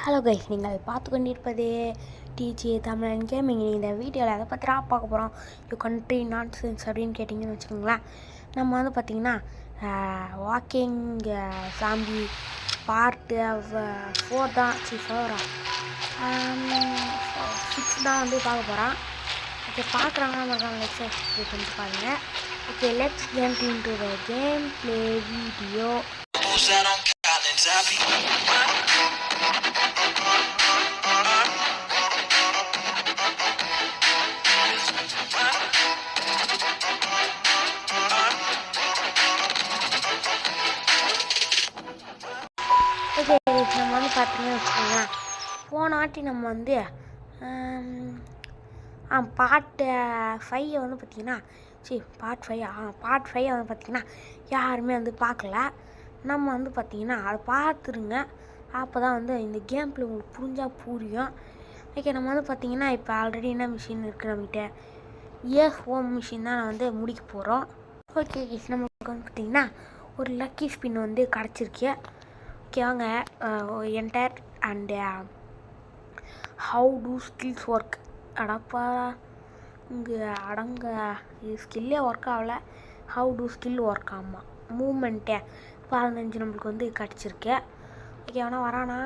Hello guys, நீங்கள் பார்த்து கொண்டிருப்பது டிஜே தமிழன் கேமிங். இந்த வீடியோவில் அதை பற்றி பார்க்க போகிறோம். யூ கண்ட்ரி நான்சென்ஸ் அப்படின்னு கேட்டிங்கன்னு வச்சுக்கோங்களேன். நம்ம வந்து பார்த்திங்கன்னா வாக்கிங் சாம்பி பார்ட்டு 4 தான் 4 6 தான் வந்து பார்க்க போகிறோம். ஓகே, பார்க்குறாங்கன்னா மறக்காம லைக் சப்ஸ்கிரைப் பண்ணி பாருங்கள். Okay, let's get into the game play video. Okay, நம்ம வந்து பார்த்தீங்கன்னு வச்சுக்கோங்களேன், போன வாட்டி நம்ம வந்து பார்ட் 5 வந்து பார்த்திங்கன்னா பார்ட் 5 வந்து பார்த்திங்கன்னா யாருமே வந்து பார்க்கல. நம்ம வந்து பார்த்திங்கன்னா அதை பார்த்துருங்க, அப்போ தான் வந்து இந்த கேம் பிளே உங்களுக்கு புரியும். ஓகே, நம்ம வந்து பார்த்திங்கன்னா இப்போ ஆல்ரெடி என்ன மிஷின் இருக்குது நம்மகிட்ட, ஹோம் மிஷின் தான் நான் வந்து முடிக்க போகிறோம். ஓகே, நமக்கு வந்து பார்த்திங்கன்னா ஒரு லக்கி ஸ்பின் வந்து கிடச்சிருக்கு. ஓகே, வாங்க enter and how to skills work. அடப்பா, இங்கே அடங்க இது ஸ்கில்லே ஒர்க் ஆகலை. ஹவு டூ ஸ்கில் ஒர்க் ஆமாம், மூமெண்ட்டே 15 நம்மளுக்கு வந்து கிடச்சிருக்கு. ஓகே, எவனா வரானா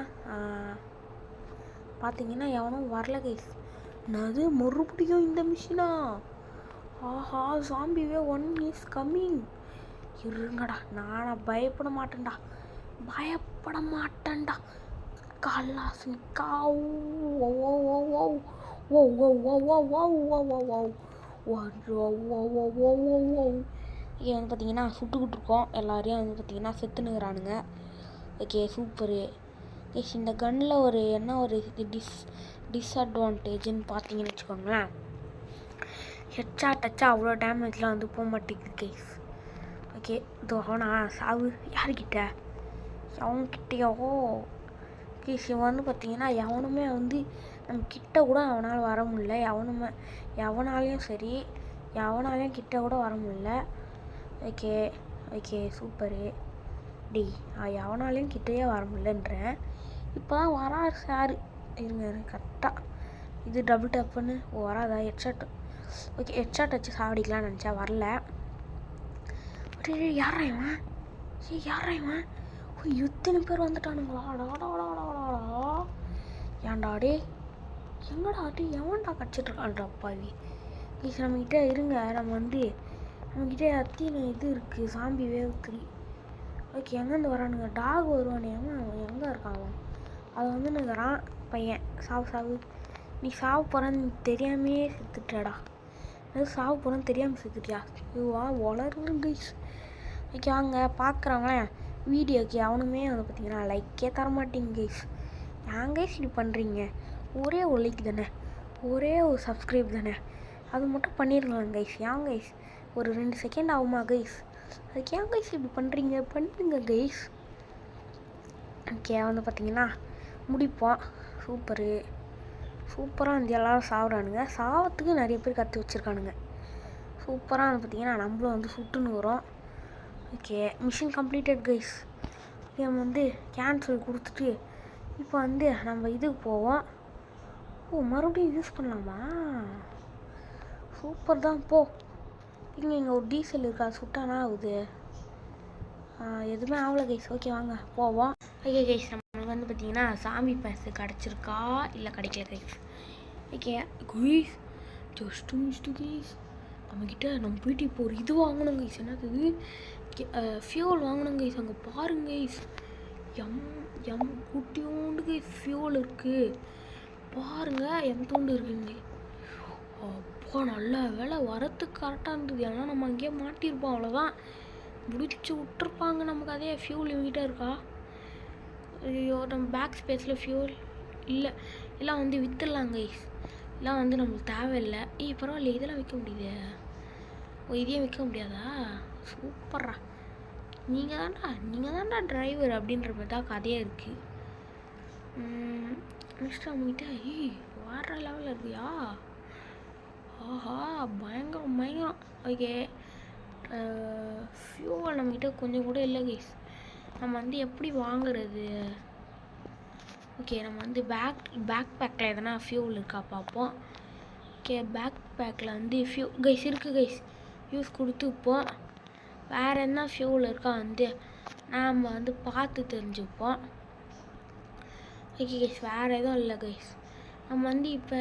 பார்த்தீங்கன்னா எவனும் வரல கைஸ். அது மறுபடியும் இந்த மிஷினா? ஆஹா, ஜாம்பிவே 1 இஸ் கம்மிங். இருங்கடா, நானா பயப்பட மாட்டேன்டா. கல்லாசிக்காவ் வந்து பார்த்தீங்கன்னா சுட்டுக்கிட்டு இருக்கோம். எல்லாரையும் வந்து பார்த்தீங்கன்னா செத்துனுங்கிறானுங்க. Okay, super. இந்த கன்னில் ஒரு டிஸ்அட்வான்டேஜ்னு பார்த்தீங்கன்னு வச்சுக்கோங்களேன், ஹெட்ஷா டச்சா அவ்வளோ டேமேஜ்லாம் வந்து போக மாட்டேங்குது கைஸ். ஓகே, தோனா சாவு யாருக்கிட்ட, அவன்கிட்டயோ கைஸ். இவன் வந்து பார்த்தீங்கன்னா எவனுமே வந்து நம்ம கிட்ட கூட அவனால் வர முடியல. எவனாலையும் கிட்ட கூட வர முடியல. Okay super. எவனாலையும் கிட்டேயே வர முடியலன்றேன். இப்போ தான் வராரு சார். இருங்க கரெக்டாக இது டபுள் டப்புன்னு வராதா? ஹெட்ஷாட். ஓகே, ஹெட்ஷாட் வச்சு சாவடிக்கலாம்னு நினச்சா வரல. யாரா இவன்? எத்தனை பேர் வந்துட்டானுங்களா? ஏன்டாடே, எங்கடா எவன்டா கடிச்சிட்ருக்கான்டா அப்பாவி. ப்ளீஸ் நம்மக்கிட்ட இருங்க, நம்மக்கிட்ட அத்தின இது இருக்குது, சாம்பி வேவ் 3. ஓகே, எங்கேருந்து வரானுங்க? டாக் வருவானே, எங்கே இருக்கான் அவன்? அது வந்து நிற்கிறான் பையன். சாவு நீ சாவு போகிறான்னு தெரியாமையே செத்துட்டாடா. சாவு போகிறேன்னு தெரியாமல் செத்துட்டியா? இதுவா வளருங்க கைஸ். ஓகே, வாங்க பார்க்குறாங்களே வீடியோக்கு அவனுமே வந்து பார்த்தீங்கன்னா லைக்கே தரமாட்டேங்க கைஸ். ஏன் கைஸ் இப்படி பண்ணுறீங்க? ஒரே ஒரு லைக் தானே, ஒரே ஒரு சப்ஸ்கிரைப் தானே, அது மட்டும் பண்ணிடுங்களேன் கைஸ். ஏன் கைஸ் ஒரு 2 செகண்ட் ஆகுமா கைஸ்? அதுக்கு ஏன் கைஸ் இப்படி பண்ணுங்க கைஸ். ஓகே, வந்து பார்த்தீங்கன்னா முடிப்போம். சூப்பராக வந்து எல்லோரும் சாப்பிட்றானுங்க. சாவத்துக்கு நிறைய பேர் கற்று வச்சுருக்கானுங்க. சூப்பராக வந்து பார்த்திங்கன்னா நம்மளும் வந்து சுட்டுன்னு வரோம். Okay, machine completed guys. நம்ம வந்து கேன்சல் கொடுத்துட்டு இப்போ வந்து நம்ம இதுக்கு போவோம். மறுபடியும் யூஸ் பண்ணலாமா? சூப்பர் தான் போ. இங்கே ஒரு டீசல் இருக்கா, சுட்டானா ஆகுது? எதுவுமே ஆகலை கைஸ். ஓகே, வாங்க போவோம். ஓகே கைஸ், நம்மளுக்கு வந்து பார்த்திங்கன்னா சாமி பேசு கிடச்சிருக்கா இல்லை கிடைக்கல guys. Okay guys, just guys, நம்மக்கிட்ட நம்ம போயிட்டு இப்போ ஒரு இது வாங்கணும் கைஸ். என்னது? ஃபியூல் வாங்கணும் கைஸ். அங்கே பாருங்க கைஸ், குட்டியோண்டு கைஸ் ஃபியூல் இருக்குது பாருங்கள், தூண்டு இருக்குங்க. அப்போ நல்ல வேலை வரத்துக்கு கரெக்டாக இருந்தது. ஏன்னா நம்ம அங்கேயே மாட்டியிருப்போம், அவ்வளோதான் முடிச்சு விட்டுருப்பாங்க நமக்கு. அதே ஃபியூல் இவங்கிட்ட இருக்கா? ஐயோ, நம்ம பேக் ஸ்பேஸில் ஃபியூல் இல்லை, எல்லாம் வந்து விற்றுடலாம் கைஸ். எல்லாம் வந்து நம்மளுக்கு தேவையில்லை. பரவாயில்ல, இதெல்லாம் விற்க முடியுது. இதையும் விற்க முடியாதா? சூப்பரா, நீங்கள் தான்டா டிரைவர் அப்படின்ற மாதிரி தான் கதையாக இருக்குது. நெக்ஸ்ட் நம்மகிட்ட வேற லெவலில் இருக்குயா? ஆஹா, பயங்கரம். ஓகே, ஃபியூவல் நம்மகிட்ட கொஞ்சம் கூட இல்லை கைஸ். நம்ம வந்து எப்படி வாங்குறது? ஓகே நம்ம வந்து பேக் பேக்கில் எதனா ஃபியூல் இருக்கா பார்ப்போம். ஓகே பேக் பேக்கில் வந்து கைஸ் இருக்குது கைஸ். யூஸ் கொடுத்துப்போம். வேறு என்ன ஃபியூல் இருக்கா வந்து நாம் வந்து பார்த்து தெரிஞ்சுப்போம். ஓகே கைஸ் வேறு எதுவும் இல்லை கைஸ். நம்ம வந்து இப்போ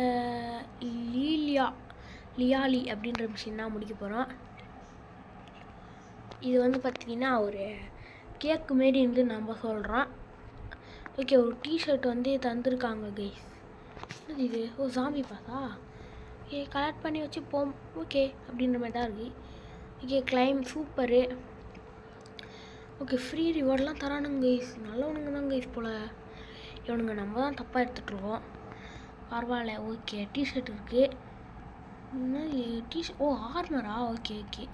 லியாலி அப்படின்ற மிஷின் தான் முடிக்க போகிறோம். இது வந்து பார்த்திங்கன்னா ஒரு கேக்கு மாரி இருந்து நம்ம சொல்கிறோம். ஓகே ஒரு டிஷர்ட் வந்து தந்துருக்காங்க கைஸ். இது ஜாம்பி பாஸா? ஓகே கலெக்ட் பண்ணி வச்சுப்போம். ஓகே அப்படின்ற மாதிரி தான் இருக்குது. Okay claim super. Okay free ரிவார்ட்லாம் தரானுங்க கைஸ். நல்லவனுங்க தான் கைஸ் போல். இவனுங்க நம்ம தான் தப்பாக எடுத்துகிட்ருக்கோம். பரவாயில்ல. ஓகே டிஷர்ட் இருக்குது. டிஷர்ட் ஆர்மரா? ஓகே ஓகே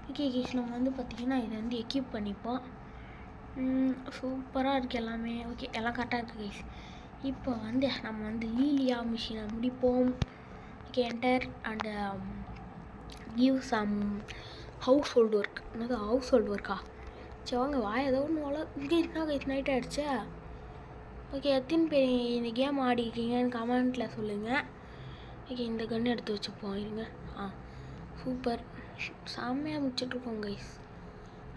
ஓகே கைஸ் நம்ம வந்து பார்த்திங்கன்னா இதை வந்து எக்யூப் பண்ணிப்போம். சூப்பராக இருக்குது எல்லாமே. ஓகே எல்லாம் கரெக்டாக இருக்குது கைஸ். இப்போ வந்து நம்ம வந்து லீலியா மிஷினை முடிப்போம். Okay enter and give some household work. என்னது ஹவுஸ் ஹோல்டு ஒர்க்கா? சரி வாங்க ஏதோ ஒன்று இங்கே என்ன கைஸ் நைட் ஆகிடுச்சா? ஓகே எத்தனை பேர் இந்த கேம் ஆடிருக்கீங்கன்னு கமெண்ட்டில் சொல்லுங்கள். ஓகே இந்த கன்று எடுத்து வச்சுப்போம் இருங்க. சூப்பர் செம்மையாக முடிச்சிட்ருக்கோம் கைஸ்.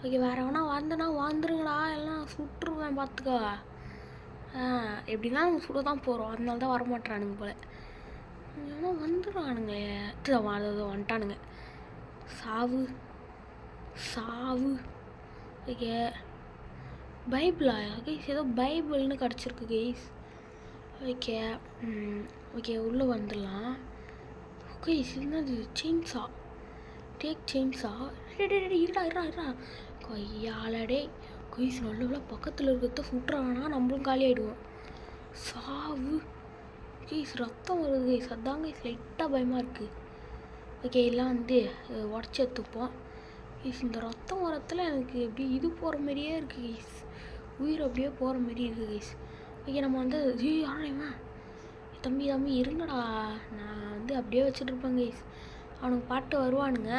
ஓகே வேறு எவனா வந்துருங்கடா எல்லாம் சுட்டுருவேன் பார்த்துக்கோ. எப்படின்னா நம்ம சுட தான் போகிறோம். அதனால தான் வரமாட்டானுங்க போல். ஏன்னா வந்துடுவானுங்களே. வந்துட்டானுங்க. சாவு. ஓகே பைபிளா கைஸ்? ஏதோ பைபிள்னு கிடச்சிருக்கு கைஸ். ஓகே உள்ளே வந்துடலாம். கைஸ் என்னது செயின்ஸா? Take chainsaw? இருடா கையாலடே கைஸ். நல்ல பக்கத்தில் இருக்கிறத சுட்டுறாங்கன்னா நம்மளும் காலி ஆகிடுவோம். சாவு கைஸ். ரத்தம் வருது கைஸ். அதான் கைஸ் லைட்டாக பயமாக இருக்குது. ஓகே எல்லாம் வந்து உடச்சி எடுத்துப்போம் கைஸ். இந்த ரத்தம் வரத்தில் எனக்கு எப்படி இது போகிற மாதிரியே இருக்குது கைஸ். உயிர் அப்படியே போகிற மாரி இருக்குது கைஸ். ஓகே நம்ம வந்து யாரையுமா தம்பி இருங்கடா. நான் வந்து அப்படியே வச்சுட்ருப்பேன் கைஸ். அவனுக்கு பாட்டு வருவானுங்க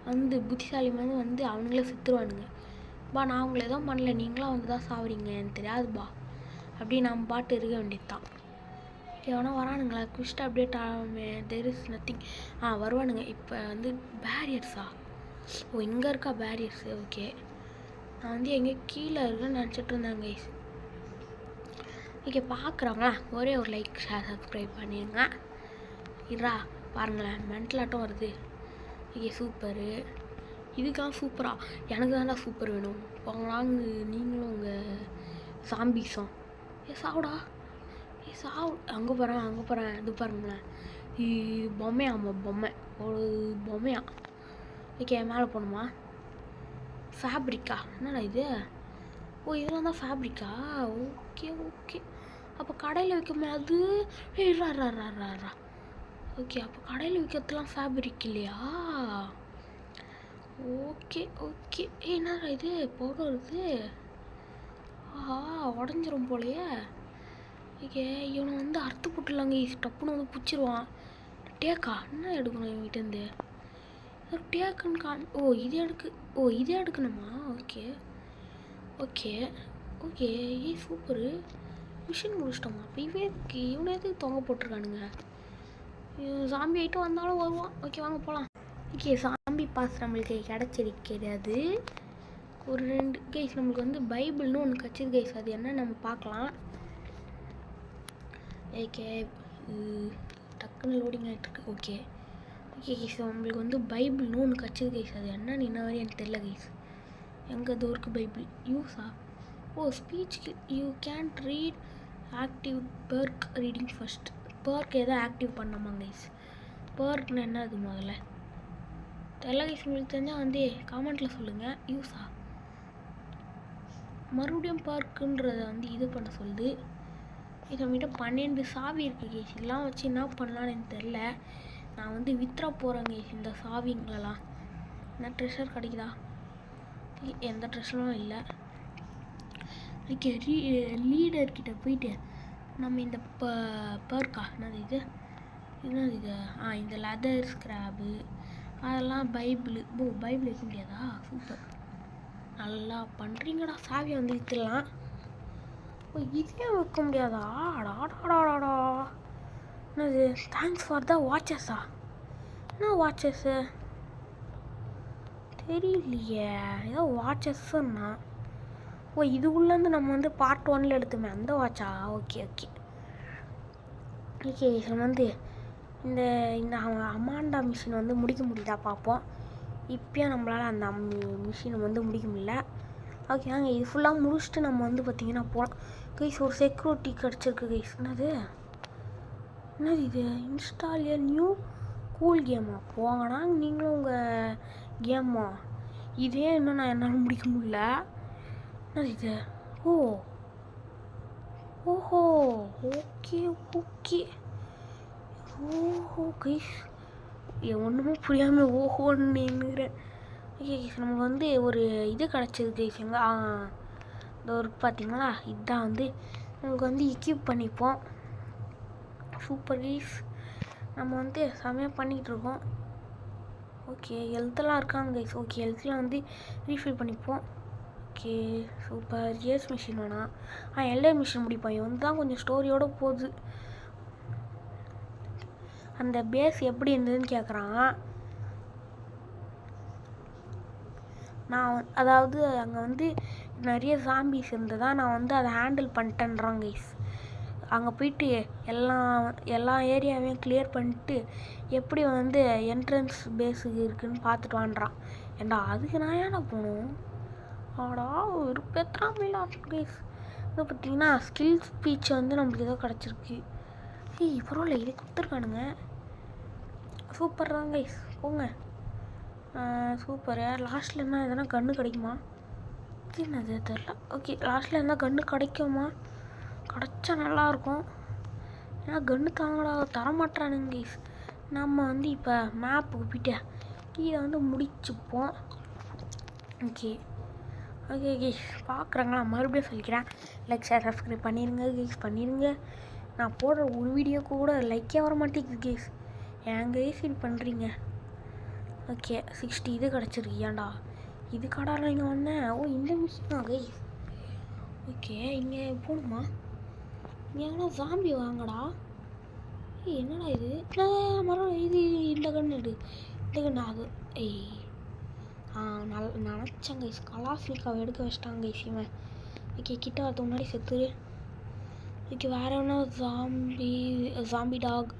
வந்து புத்திசாலி மாதிரி வந்து அவனுங்களே செத்துருவானுங்க. நான் அவங்கள எதுவும் பண்ணல, நீங்களாம் வந்து தான் சாவறீங்க எனக்கு தெரியாதுப்பா அப்படி நம்ம பாட்டு இருக்க வேண்டியது தான். எவனா வரானுங்களா? குவிஸ்ட் அப்டேட் ஆகாமே. There is nothing. வருவானுங்க. இப்போ வந்து பேரியர்ஸா? இங்கே இருக்கா பேரியர்ஸு? ஓகே நான் வந்து எங்கே கீழே இருக்குன்னு நினச்சிட்டு இருந்தேன் கைஸ். ஓகே பார்க்குறவங்களா ஒரே ஒரு லைக் ஷேர் சப்ஸ்கிரைப் பண்ணிடுங்க. பாருங்களேன் மென்டலாட்டம் வருது. Okay super. இதுக்கெல்லாம் சூப்பரா? எனக்கு தான்டா சூப்பர் வேணும். போங்களாங்க நீங்களும் உங்கள் சாம்பிஸும். சாவுடா. சாவு. அங்கே போகிறேன் இது பாருங்களேன். இது பொம்மை ஒரு பொம்மையா? ஓகே மேலே போகணுமா? ஃபேப்ரிக்கா? என்னடா இது? இதெல்லாம் தான் ஃபேப்ரிக்கா? ஓகே அப்போ கடையில் வைக்குமே அது? ஓகே அப்போ கடையில் விற்கிறதுலாம் ஃபேப்ரிக் இல்லையா? ஓகே என்னடா இது பவுடர் வருது? உடஞ்சிரும் போலையே. ஓகே இவனை வந்து அறுத்து போட்டுலாங்க. டப்புன்னு வந்து பிடிச்சிருவான். டேக்கா என்ன எடுக்கணும் இவங்கிட்டேருந்து? டேக்குன்னு இது எடுக்கணுமா? Okay super. மிஷின் முடிச்சிட்டோமா? அப்போ இவனை எதுக்கு தொங்க போட்டிருக்கானுங்க? சாம்பி ஐட்டம் வந்தாலும் வருவான். ஓகே வாங்க போகலாம். ஓகே சாம்பி பாஸ் நம்மளுக்கு கிடச்சிருக்கிறது. ஒரு 2 கைஸ் நம்மளுக்கு வந்து பைபிள்னு ஒன்று கிடச்சிது கைஸ். அது என்ன நம்ம பார்க்கலாம். ஓகே டக்குன்னு லோடிங் ஆகிட்டுருக்கு. ஓகே கைஸ் நம்மளுக்கு வந்து பைபிள்னு ஒன்று கிடச்சிது கைஸ். அது என்னன்னு இன்ன வரையும் எனக்கு தெரியல கைஸ். எங்கே தோருக்கு பைபிள் யூஸா? ஸ்பீச்சுக்கு you can't read active perk reading first. Perk எதோ ஆக்டிவ் பண்ணாமா கைஸ்? பெர்க்னு என்ன அது முதல்ல தெரியல கைஸ். உங்களுக்கு தெரிஞ்சால் வந்து காமெண்ட்டில் சொல்லுங்கள். யூஸா? மறுபடியும் பெர்க்குன்றதை வந்து இது பண்ண சொல்லுது. இது நம்மகிட்ட 12 சாவி இருக்குது கைஸ். இதெல்லாம் வச்சு என்ன பண்ணலான்னு எனக்கு தெரில. நான் வந்து வித்ரா போகிறேன் கைஸ் இந்த சாவிங்களெல்லாம். என்ன ட்ரெஷர் கிடைக்குதா? எந்த ட்ரெஷரும் இல்லை. ஓகே லீடர்கிட்ட போயிட்டு நம்ம இந்த பெர்க்கா என்னது இது இந்த லெதர் ஸ்க்ராப்பு அதெல்லாம் பைபிள் வைக்க முடியாதா? சூப்பர் நல்லா பண்ணுறீங்கடா. சாவியை வந்து விற்றுலாம். ஓ இதே வைக்க முடியாதா? டாடாடாடா. என்னது தேங்க்ஸ் ஃபார் த வாட்சஸா? என்ன வாட்சஸ்ஸு தெரியலையே. ஏதோ வாட்சஸ்ன்னா ஓ இதுக்குள்ளேருந்து நம்ம வந்து பார்ட் 1 எடுத்துமே அந்த வாட்சா? ஓகே ஓகே ஓகே நம்ம வந்து இந்த இந்த அமாண்டா மிஷின் வந்து முடிக்க முடியுதா பார்ப்போம். இப்போயும் நம்மளால் அந்த மிஷினை வந்து முடிக்க முடியல. ஓகே நாங்கள் இது ஃபுல்லாக முடிச்சுட்டு நம்ம வந்து பார்த்திங்கன்னா போகலாம் கைஸ். ஒரு செக்யூரிட்டி கிடச்சிருக்கு கைஸ். என்னது இது? இன்ஸ்டால் ஏ நியூ கூல் கேமா? போங்கண்ணா நீங்களும் உங்கள் கேமா. இதே இன்னும் நான் என்னால் முடிக்க முடியல. என்னது இது? ஓஹோ ஓகே ஓகே ஓஹோ கைஸ் ஒன்றுமே புரியாமல் ஓஹோன்னு நின்றுறேன். ஓகே கைஸ் நமக்கு வந்து ஒரு இது கிடச்சிது கைஸ். எங்கே இந்த ஒரு பார்த்தீங்களா இதுதான் வந்து நமக்கு வந்து எக்யூப் பண்ணிப்போம். சூப்பர் கைஸ் நம்ம வந்து செமையாக பண்ணிகிட்ருக்கோம். ஓகே ஹெல்த்தெல்லாம் இருக்காங்க கைஸ். ஓகே ஹெல்த்தில் வந்து ரீஃபில் பண்ணிப்போம். Okay super. ஏஸ் மிஷின் வேணாம். எல்டர் மிஷின் முடிப்போம். இது வந்து தான் கொஞ்சம் ஸ்டோரியோடு போகுது. அந்த பேஸ் எப்படி இருந்ததுன்னு கேட்குறான். நான் அதாவது அங்கே வந்து நிறைய ஜாம்பிஸ் இருந்ததா நான் வந்து அதை ஹேண்டில் பண்ணிட்டேன்றான் கைஸ். அங்கே போயிட்டு எல்லா ஏரியாவையும் கிளியர் பண்ணிட்டு எப்படி வந்து என்ட்ரன்ஸ் பேஸுக்கு இருக்குதுன்னு பார்த்துட்டு வான்றான். ஏண்டா அதுக்கு நான் ஏன்னா போகணும்? ஆடா ஒரு பெத்ராமில்லா கைஸ். இது பார்த்திங்கன்னா ஸ்கில் ஸ்பீச் வந்து நம்மளுக்கு ஏதோ கிடச்சிருக்கு. பரவாயில்ல இது கொடுத்துருக்கானுங்க. சூப்பர் தான் கைஸ் போங்க. சூப்பர். லாஸ்ட்டில் என்ன எதனா கன்று கிடைக்குமா? என்னது தெரில. ஓகே லாஸ்ட்டில் என்ன கன்று கிடைக்குமா? கிடச்சா நல்லாயிருக்கும். ஏன்னா கன்று தாங்கடா தரமாட்டானுங்க கைஸ். நம்ம வந்து இப்போ மேப்புக்கு போய்ட்டு இதை வந்து முடிச்சுப்போம். ஓகே ஓகே கைஸ் பார்க்குறாங்களா? மறுபடியும் சொல்லிக்கிறேன். லைக் ஷேர் சப்ஸ்கிரைப் பண்ணிடுங்க கைஸ் பண்ணிடுங்க. நான் போடுற ஒரு வீடியோ கூட லைக்கே வர மாட்டேங்குது கைஸ். ஏன் கைஸ் இது பண்ணுறீங்க? ஓகே 60 இது கிடச்சிருக்கியாண்டா. இது கடாலாம் இங்கே வந்தேன். ஓ இந்த மிஷினா கைஸ்? ஓகே இங்கே போகணுமா? இங்கே எங்கன்னா ஜாம்பி வாங்கடா. என்னடா இது? மரம் இது இந்த கன்று எடு. இந்த கன்று அது நினச்சேன் கைஸ். கலாஃபிக்காவை எடுக்க வச்சிட்டாங்க கைஸ் இவன். ஓகே கிட்ட வரதுக்கு முன்னாடி செத்துரு. ஓகே வேறு எவனா ஜாம்பி டாக்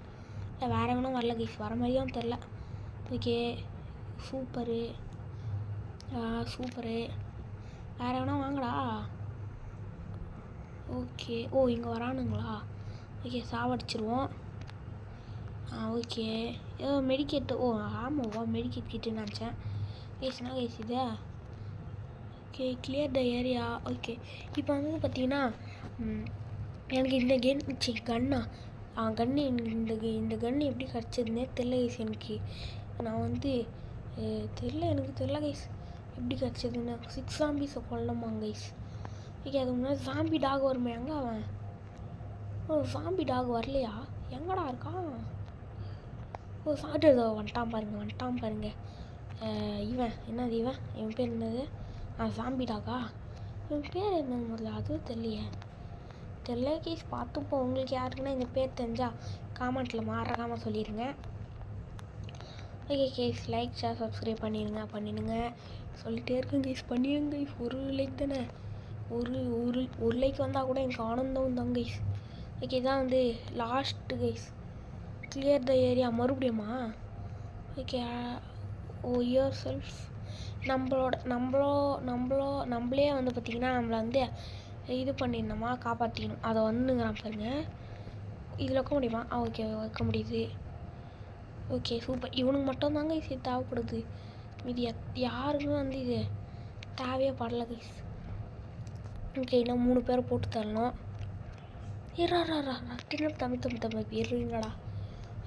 இல்லை வேறு எவனும் வரல கைஸ். வர மாதிரியும் தெரில. Okay super super. வேறு எவனா வாங்கடா. ஓகே ஓ இங்கே வரானுங்களா? ஓகே சாவடிச்சிருவோம். ஓகே ஏதோ மெடிக்கெட்டு. ஓ ஆமாவா மெடிக்கெட் கிட்டுன்னு நினச்சேன் கைஸ்னா கைஸ் இது. Okay clear the area. Okay இப்போ வந்து பார்த்தீங்கன்னா எனக்கு இந்த கன்னா கன்று இந்த கன்று எப்படி கிடச்சதுன்னே தெரில கைஸ். எனக்கு நான் வந்து எனக்கு தெரில கைஸ் எப்படி கிடச்சதுன்னு. 6 ஜாம்பிஸை கொல்லமாங்க கைஸ். ஓகே அது முன்னாடி ஜாம்பி டாக் வருமே எங்கே அவன்? ஓ ஜாம்பி டாக் வரலையா? எங்கடா இருக்கான்? ஓ சாப்பிட்டு வந்துட்டான் பாருங்க. இவன் என்னது இவன் பேர் என்னது? ஜாம்பி டாகா? இவன் பேர் என்னது முதல்ல? அதுவும் தெரியல கேஸ். பார்த்துப்போம். உங்களுக்கு யாருக்குன்னா இந்த பேர் தெரிஞ்சால் காமெண்ட்டில் மறக்காமல் சொல்லிடுங்க. Okay guys like share subscribe பண்ணிடுங்க. சொல்லிகிட்டே இருக்கேன் கேஸ் பண்ணிடுங்க கைஸ். ஒரு லைக் தானே, ஒரு லைக் வந்தால் கூட எனக்கு ஆனந்தம் தான் கைஸ். ஓகே இதான் வந்து last guys. Clear the area மறுபடியுமா? Okay oh yourself. நம்மளே வந்து பார்த்திங்கன்னா நம்மளை வந்து இது பண்ணிடணுமா காப்பாற்றிக்கணும். அதை வந்துங்கிறான் பாருங்க. இதில் வைக்க முடியுமா? ஓகே வைக்க முடியுது. Okay super. இவனுக்கு மட்டும் தாங்க இது தேவைப்படுது. இது யாருக்குமே வந்து இது தேவையே படல கைஸ். ஓகே இன்னும் 3 பேரை போட்டு தரணும். தம்பி இருங்கடா.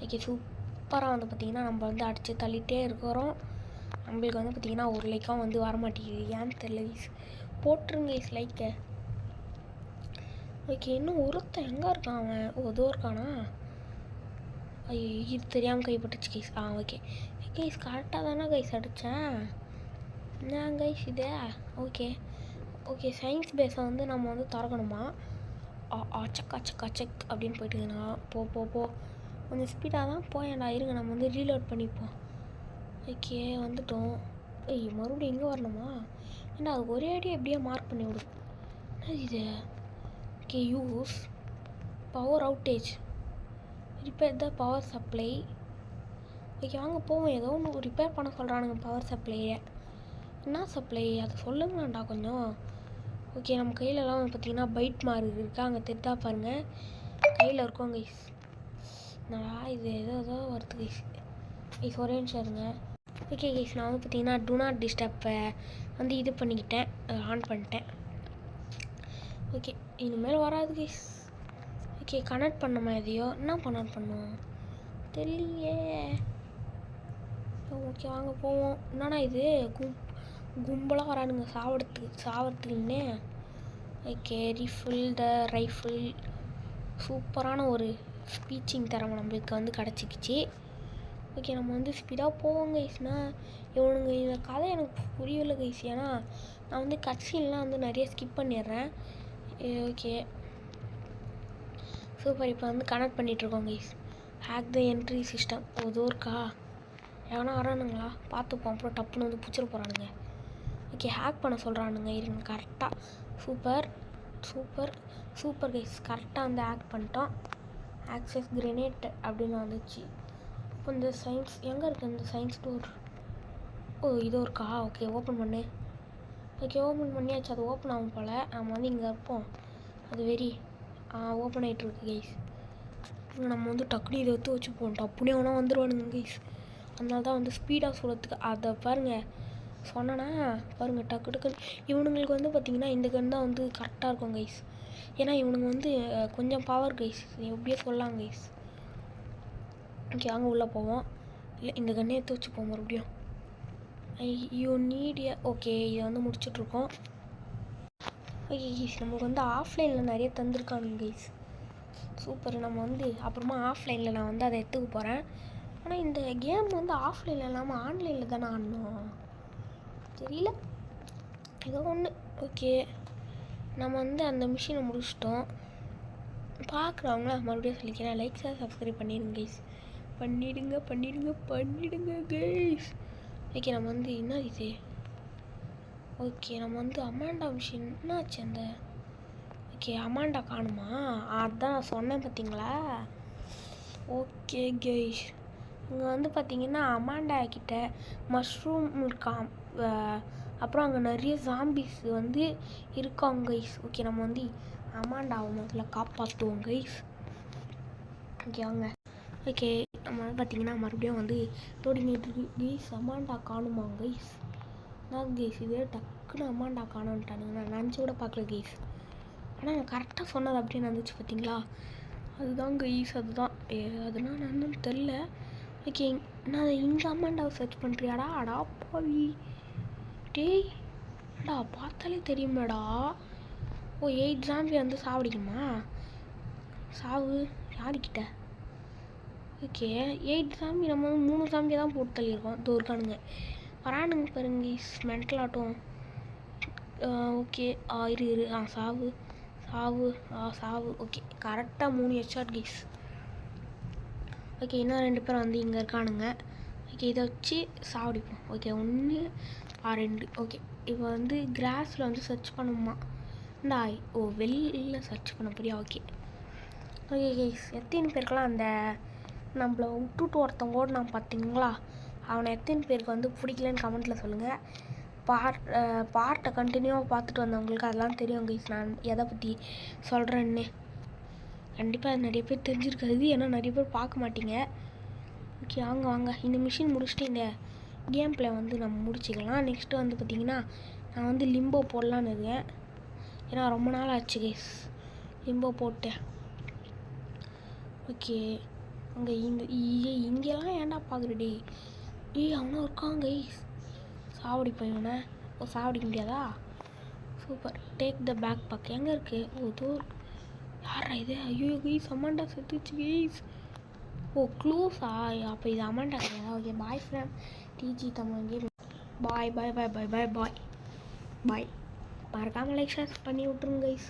ஓகே சூப்பராக வந்து பார்த்திங்கன்னா நம்ம வந்து அடித்து தள்ளிகிட்டே இருக்கிறோம். நம்மளுக்கு வந்து பார்த்திங்கன்னா ஒரு லைக்காக வந்து வரமாட்டேங்குது. ஏன்னு தெரியல கைஸ். போட்டுருங்க கைஸ் லைக்கை. ஓகே இன்னும் ஒருத்தன் எங்கே இருக்கான் அவன்? ஏதோ இருக்கானா? ஐயோ இது தெரியாமல் கைப்பட்டுச்சு கைஸ். ஓகே கைஸ் கரெக்டாக தானே கைஸ் அடித்தேன். என்ன கைஸ் இது? ஓகே சயின்ஸ் பேஸை வந்து நம்ம வந்து திறக்கணுமா? அச்சக் அச்சக் அச்சக் அப்படின்னு போயிட்டுங்கண்ணா. போ கொஞ்சம் ஸ்பீடாக தான் போயேன்டா. இருங்க நம்ம வந்து ரீலோட் பண்ணிப்போம். ஓகே வந்துட்டோம். மறுபடியும் எங்கே வரணுமா? ஏன்னா அது ஒரே அடி எப்படியே மார்க் பண்ணி விடும். என்ன இது? Okay use power outage, repair the power supply. Okay வாங்க போவோம். ஏதோ ஒன்று ரிப்பேர் பண்ண சொல்கிறானுங்க பவர் சப்ளையை. என்ன சப்ளை அதை சொல்லுங்களாண்டா கொஞ்சம். ஓகே நம்ம கையிலலாம் வந்து பார்த்திங்கன்னா பைட் மார்க் இருக்கா, அங்கே தெரிதா பாருங்கள், கையில் இருக்கும் கைஸ். என்னடா இது ஏதோ வருது கைஸ் ஒரே நிமிஷம் இருங்க. ஓகே கைஸ் நான் வந்து பார்த்திங்கன்னா டூ நாட் டிஸ்டர்பை வந்து இது பண்ணிக்கிட்டேன், ஆன் பண்ணிட்டேன். ஓகே இனிமேல் வராது கைஸ். ஓகே கனெக்ட் பண்ணுமா எதையோ, என்ன பண்ணோம் தெரியலையே. ஓகே வாங்க போவோம். என்னன்னா இது கும்பலாக வரானுங்க சாவறதுக்குன்னே. ஓகே ரீஃபில் த ரைஃபிள். சூப்பரான ஒரு ஸ்பீச்சிங் திறமை நம்மளுக்கு வந்து கிடச்சிக்கிச்சு. ஓகே நம்ம வந்து ஸ்பீடாக போவோம் கைஸ்னா. இவனுங்க இந்த கதை எனக்கு புரியலை கைஸ். ஏன்னா நான் வந்து கட்சீன்லாம் வந்து நிறைய ஸ்கிப் பண்ணிடுறேன். Okay super. இப்போ வந்து கனெக்ட் பண்ணிகிட்ருக்கோம் கைஸ். ஹேக் த என்ட்ரி சிஸ்டம். ஏதோ இருக்கா, எவனா வரானுங்களா பார்த்துப்போம். அப்புறம் டப்புன்னு வந்து பிடிச்சிட போகிறானுங்க. ஓகே ஹேக் பண்ண சொல்கிறானுங்க. இருங்க கரெக்டாக சூப்பர் கைஸ். கரெக்டாக வந்து ஹேக் பண்ணிட்டோம். ஆக்சஸ் கிரெனேட் அப்படின்னு வந்துச்சு. இப்போ இந்த சயின்ஸ் எங்கே இருக்குது? இந்த சயின்ஸ் டோர். இதோ இருக்கா? ஓகே ஓப்பன் பண்ணு. ஓகே ஓப்பன் பண்ணியாச்சு. அது ஓப்பன் ஆகும் போல். நம்ம வந்து இங்கே இருப்போம். அது ஓப்பன் ஆகிட்டுருக்கு கைஸ். நம்ம வந்து டக்குனு இதை எடுத்து வச்சுப்போம். டப்புனே எவனா வந்துடுவானுங்க கைஸ். அதனால தான் வந்து ஸ்பீடாக சொல்கிறதுக்கு அதை பாருங்கள் சொன்னேன்னா பாருங்கள் டக்கு இவனுங்களுக்கு வந்து பார்த்திங்கன்னா இந்த கன் தான் வந்து கரெக்டாக இருக்கும் கைஸ். ஏன்னா இவனுங்க வந்து கொஞ்சம் பவர் கைஸ், எப்படியே சொல்லலாம் கைஸ். ஓகே அங்கே உள்ளே போவோம். இல்லை இந்த கண்ணே எடுத்து வச்சுப்போம் மறுபடியும். யூ நீட் ஓகே இதை வந்து முடிச்சிட்ருக்கோம். ஓகே கைஸ் நமக்கு வந்து ஆஃப்லைனில் நிறைய தந்திருக்கானுங்க கைஸ். சூப்பர். நம்ம வந்து அப்புறமா ஆஃப்லைனில் நான் வந்து அதை எடுத்துக்க போகிறேன். ஆனால் இந்த கேம் வந்து ஆஃப்லைனில் இல்லாமல் ஆன்லைனில் தானே ஆடணும், தெரியல ஏதோ ஒன்று. ஓகே நம்ம வந்து அந்த மிஷினை முடிச்சிட்டோம். பார்க்குறவங்கள மறுபடியும் சொல்லிக்கிறேன், லைக் சப்ஸ்கிரைப் பண்ணிடுங்க கைஸ். பண்ணிடுங்க கைஸ். ஓகே நம்ம வந்து என்ன இது? ஓகே நம்ம வந்து அமாண்டா மிஷின் என்னாச்சு அந்த? ஓகே அமாண்டா காணுமா? அதான் நான் சொன்னேன் பார்த்தீங்களா. ஓகே கைஸ் இங்கே வந்து பார்த்திங்கன்னா அமாண்டா கிட்ட மஷ்ரூம் இருக்கான். அப்புறம் அங்கே நிறைய ஜாம்பிஸ் வந்து இருக்காங்க கைஸ். ஓகே நம்ம வந்து அமாண்டாவை முதல்ல காப்பாற்றுவோம் கைஸ். ஓகே வாங்க. ஓகே நம்ம வந்து பார்த்திங்கன்னா மறுபடியும் வந்து தோடிங்கிட்டு கைஸ். அமாண்டா காணுமா கைஸ்? நான் கைஸ் இதே டக்குன்னு அமாண்டா காணுன்ட்டானுங்க. நான் நினச்சி கூட பார்க்கல கைஸ். ஆனால் நான் கரெக்டாக சொன்னது அப்படியே நடந்துச்சு பார்த்தீங்களா. அதுதான் கைஸ் அதுதான். அதுனா என்னன்னு தெரில. ஓகே நான் இங்கே அம்மாண்டாவை சர்ச் பண்ணுறியாடா? அடா பாவி டேய் டா பார்த்தாலே தெரியுமேடா. 8 ஜாம்பி வந்து சாவடிக்குமா? சாவு யாருக்கிட்ட? ஓகே 8 ஜாம்பி நம்ம வந்து 3 ஜாம்பியை தான் போட்டு தள்ளியிருக்கோம். இதோ இருக்கானுங்க வரானுங்க பாருங்க மென்டல் ஆட்டம். ஓகே இரு சாவு. ஓகே கரெக்டாக 3 ஹெட்ஷாட் கைஸ். ஓகே இன்னும் 2 பேர் வந்து இங்கே இருக்கானுங்க. ஓகே இதை வச்சு சாவடிப்போம். ஓகே 1 2. ஓகே இப்போ வந்து கிராஸில் வந்து சர்ச் பண்ணுமா? வெளியில் சர்ச் பண்ண போறியா? ஓகே கைஸ் எத்தனை பேருக்கெல்லாம் அந்த நம்மளை விட்டுட்டு ஒருத்தவங்க ஓடினான் பார்த்தீங்களா, அவனை எத்தனை பேருக்கு வந்து பிடிக்கலன்னு கமெண்ட்டில் சொல்லுங்கள். பார்ட்டை கண்டினியூவாக பார்த்துட்டு வந்தவங்களுக்கு அதெல்லாம் தெரியும் கைஸ் நான் எதை பற்றி சொல்கிறேன்னு. கண்டிப்பாக நிறைய பேர் தெரிஞ்சிருக்காது, ஏன்னா நிறைய பேர் பார்க்க மாட்டீங்க. ஓகே வாங்க இந்த மிஷின் முடிச்சுட்டு இந்த கேம் பிளே வந்து நம்ம முடிச்சிக்கலாம். நெக்ஸ்ட்டு வந்து பார்த்திங்கன்னா நான் வந்து லிம்போ போடலான்னு இருக்கேன். ஏன்னா ரொம்ப நாள் ஆச்சு கைஸ் லிம்போ போட்டேன். ஓகே அங்கே இங்கெல்லாம் ஏன்டா பார்க்குறடி? அவனும் இருக்கான் கைஸ். சாவடிப்பேன் இவனை. சாவடிக்க முடியாதா? Super. Take the bag bag எங்கே இருக்குது? இதோ யாரா இது? ஐயோ கைஸ் அமாண்டா செத்துச்சு கைஸ். க்ளூஸா? அப்போ இது அமாண்டா கிடையாதா? ஓகே பாய் ஃப்ரெண்ட் டிஜி தமிழ் கேம். பாய் மறக்காமல் லைக் ஷேர் பண்ணி விட்ருங்க கைஸ்.